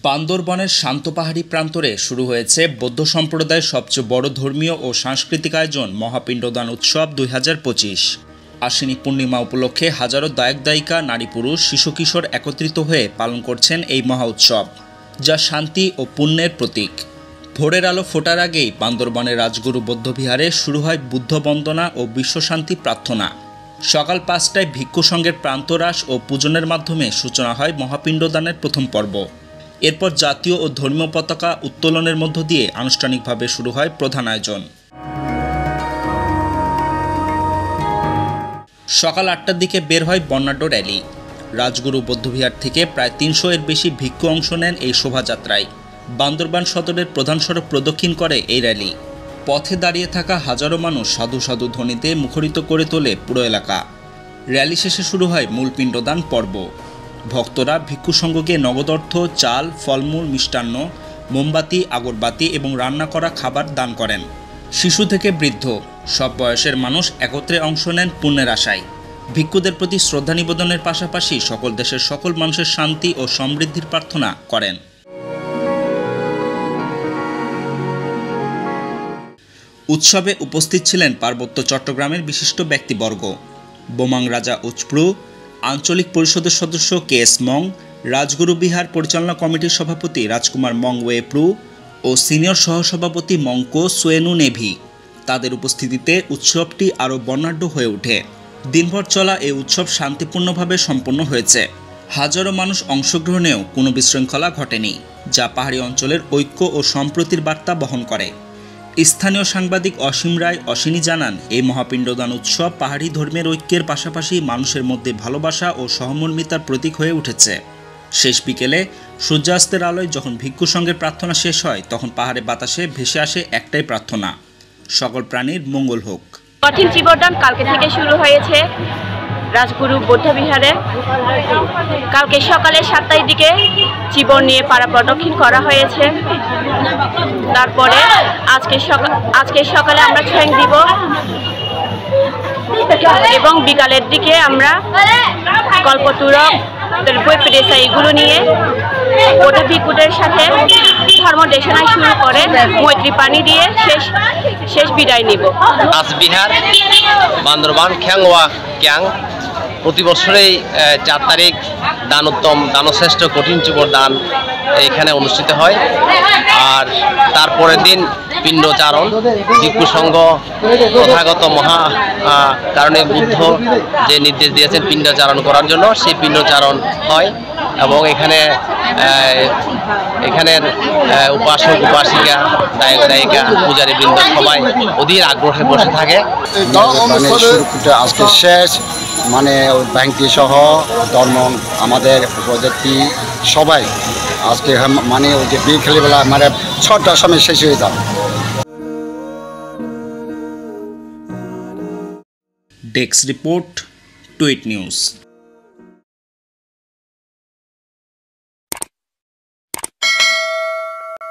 বান্দরবানের শান্ত পাহাড়ি প্রান্তরে শুরু হয়েছে বৌদ্ধ সম্প্রদায়ের সবচেয়ে বড় ধর্মীয় ও সাংস্কৃতিক আয়োজন মহাপিণ্ডদান উৎসব 2025। আশ্বিনী পূর্ণিমা উপলক্ষে হাজারো দায়ক দায়িকা, নারী পুরুষ, শিশু কিশোর একত্রিত হয়ে পালন করছেন এই মহা উৎসব, যা শান্তি ও পুণ্যের প্রতীক। ভোরের আলো ফোটার আগেই বান্দরবানের রাজগুরু বৌদ্ধবিহারে শুরু হয় বুদ্ধ বন্দনা ও বিশ্বশান্তি প্রার্থনা। সকাল 5টায় ভিক্ষু সংঘের প্রান্তরাস ও পূজনের মাধ্যমে সূচনা হয় মহাপিণ্ডদানের প্রথম পর্ব। এরপর জাতীয় ও ধর্মীয় পতাকা উত্তোলনের মধ্য দিয়ে আনুষ্ঠানিকভাবে শুরু হয় প্রধান আয়োজন। সকাল 8টার দিকে বের হয় বর্ণাঢ্য র্যালি। রাজগুরু বৌদ্ধবিহার থেকে প্রায় 300 এর বেশি ভিক্ষু অংশ নেন এই শোভাযাত্রায়। বান্দরবান সদরের প্রধান সড়ক প্রদক্ষিণ করে এই র্যালি। পথে দাঁড়িয়ে থাকা হাজারো মানুষ সাধু সাধু ধ্বনিতে মুখরিত করে তোলে পুরো এলাকা। র্যালি শেষে শুরু হয় মূল পিণ্ডদান পর্ব। ভক্তরা ভিক্ষু সংঘকে নগদ অর্থ, চাল, ফলমূল, মিষ্টান্ন, মোমবাতি, আগরবাতি এবং রান্না করা খাবার দান করেন। শিশু থেকে বৃদ্ধ সব বয়সের মানুষ একত্রে অংশ নেন পুণ্যের আশায়। ভিক্ষুদের প্রতি শ্রদ্ধা নিবেদনের পাশাপাশি সকল দেশের সকল মানুষের শান্তি ও সমৃদ্ধির প্রার্থনা করেন। উৎসবে উপস্থিত ছিলেন পার্বত্য চট্টগ্রামের বিশিষ্ট ব্যক্তিবর্গ। বোমাং রাজা উচপ্রু, আঞ্চলিক পরিষদের সদস্য KS মং, রাজগুরু বিহার পরিচালনা কমিটির সভাপতি রাজকুমার মং ওয়েপ্রু ও সিনিয়র সহসভাপতি মংকো সুয়েনু নেভি। তাদের উপস্থিতিতে উৎসবটি আরও বর্ণাঢ্য হয়ে ওঠে। দিনভর চলা এই উৎসব শান্তিপূর্ণভাবে সম্পন্ন হয়েছে। হাজারো মানুষ অংশগ্রহণেও কোনো বিশৃঙ্খলা ঘটেনি, যা পাহাড়ি অঞ্চলের ঐক্য ও সম্প্রীতির বার্তা বহন করে। স্থানীয় সাংবাদিক অসীম রায় অশ্বিনী জানান, এই মহাপিণ্ডদান উৎসব পাহাড়ি ধর্মের ঐক্যের পাশাপাশি মানুষের মধ্যে ভালোবাসা ও সহমর্মিতার প্রতীক হয়ে উঠেছে। শেষ বিকেলে সূর্যাস্তের আলোয় যখন ভিক্ষু সংঘের প্রার্থনা শেষ হয়, তখন পাহাড়ে বাতাসে ভেসে আসে একটাই প্রার্থনা, সকল প্রাণীর মঙ্গল হোক। কঠিন চিবরদান কালকে থেকে শুরু হয়েছে রাজগুরু বৌদ্ধবিহারে। কালকে সকালে 7টার দিকে চিবর নিয়ে পাড়া প্রদক্ষিণ করা হয়েছে। তারপরে আজকে সকালে আমরা ছ্যাং দিব এবং বিকালের দিকে আমরা কল্পতরু, বই পেরেসা এগুলো নিয়ে বৌদ্ধ ভিক্ষুদের সাথে ধর্ম দেশনায় শুরু করে মৈত্রী পানি দিয়ে শেষ বিদায় নিব। রাজবিহার বান্দরবান খ্যাংওয়া ক্যাং প্রতি বছরেই 4 তারিখ দানোত্তম দানশ্রেষ্ঠ কঠিন চিবর দান এখানে অনুষ্ঠিত হয়। আর তারপরের দিন পিণ্ডচারণ। ভিক্ষু সংঘ তথাগত মহা কারণে বুদ্ধ যে নির্দেশ দিয়েছেন পিণ্ডচারণ করার জন্য, সেই পিণ্ডচারণ হয় এবং এখানের উপাসক উপাসিকা, দায়ক দায়িকা, পূজারী বৃন্দ সবাই অধীর আগ্রহে বসে থাকে। আজকে শেষ ব্যাংকি সহ ধর্ম আমাদের প্রজাতি সবাই আজকে ওই যে বিকেলবেলা 6টার সময় শেষ হয়ে যাবে। Desk report, tweet news.